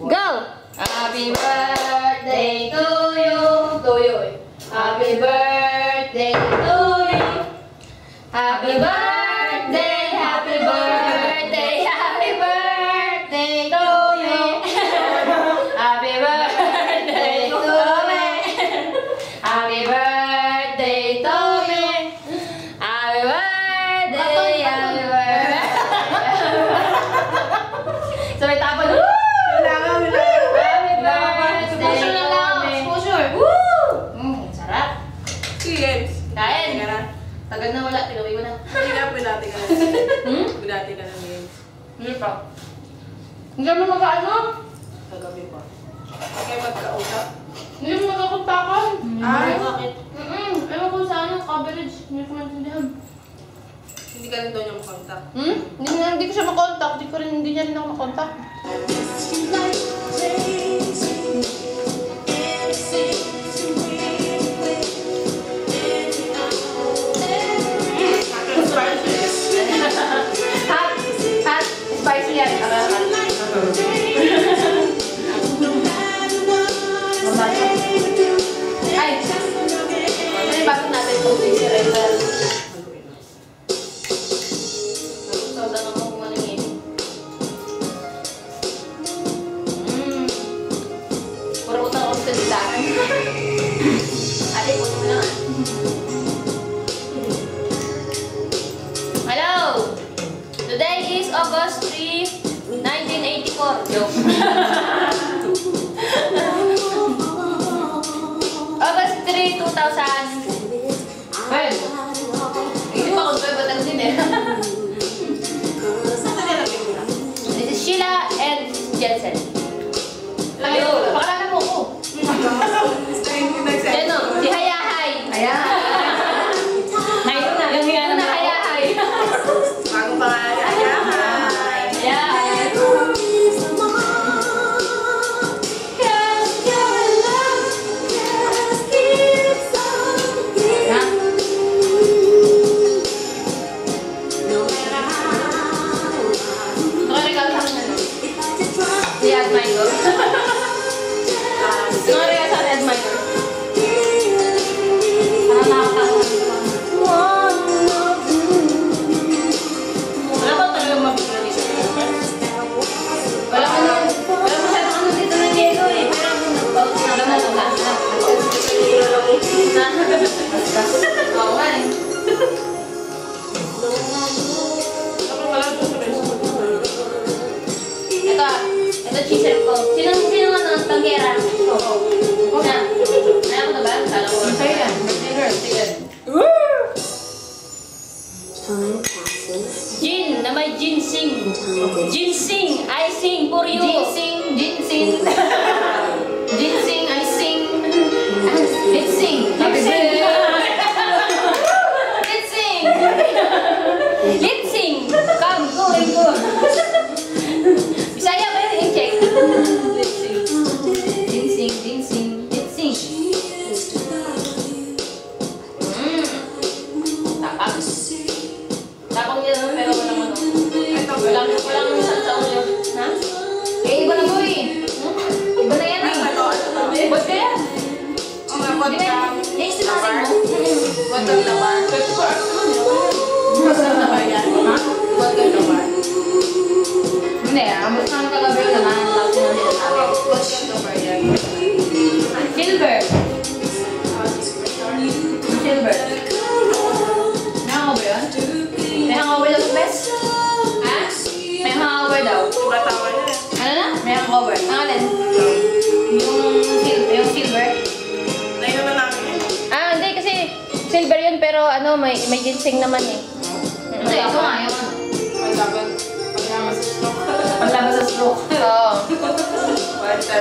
Go! Happy birthday to you. To you. Happy birthday to you. Happy birthday, happy birthday, happy birthday to you. Happy birthday to me. Happy birthday to me. Happy birthday, happy birthday. Sabay tapon. Happy birthday. Exposure na lang. Exposure. Woo! Sarap. Sige. Kain. Tagal na wala. Tinaway mo na. Hindi na pinati ka na. Pinati ka na ngayon. Hindi pa. Hindi mo mag-ano? Kagabi pa. Okay, magkausap. Hindi mo magkakontakan. Ay, bakit? Ewan ko sa ano, coverage. Hindi ko maintindihan. hindi ka rin daw niya makontak. Hindi ko siya makontak. Hindi niya rin ako makontak. Hot, spicy yan. Ay, ano yung bago natin kung si Rachel? Sausan ako kung ano yun. Puro utang ako sa litaan. Ate, puno mo lang. Hello! Today is August 3, 1984. Joke. August 3, 2000. Well, hindi pa ako 12, batang din eh. This is Sheila and Jensen. Hello! Pakalala mo ko. Ano? Si Hayahay. Hayahay. Ngayon na. Ngayon na Hayahay. Bagong pangalan. Hayahay. Hayahay. Si Admiral. Mga rin sa Admiral. Parang nakakatawa. Wala ba talagang mabigyan dito? Wala masyadong ano dito na Diego eh. Pero nag-bounce na lang na. Oo nga eh. Ito chisel ko. Sino nga ng tanggera? Oo. Na? Ayaw ko na ba? Kala ko. Sa'yo yan. Sige. Jin, na may ginseng. Ginseng, I sing for you. Ginseng. Ginseng, I sing. Let's sing. Let's sing. Let's sing. Let's sing. Come, go. Bisaya ba yun? I-check. Let's sing. Ginseng. Tapak. Tapang niya naman pero walang ano. Walang sasaw yun. Ha? Eh, iba na mo eh. Iba na yan eh. Ba't kaya? Di ba? Yung sinasin mo? Ba't ang labar? Ba't ang labar yan? Ha? Ba't ang labar? Hindi ah. Mas naman kagabi yun naman. Lagi na nila sabi. Ba't ang labar yan? Silver. Silver. May hangover yun? May hangover daw best? Ha? May hangover daw. Iba tawa na eh. Ano na? May hangover. Ang alin? Yung silver? Layo naman namin yun. Hindi kasi silver yun pero ano may ginseng naman eh. Hindi, ito nga yun. Paglaban sa stroke. Panlaban sa stroke. Oo.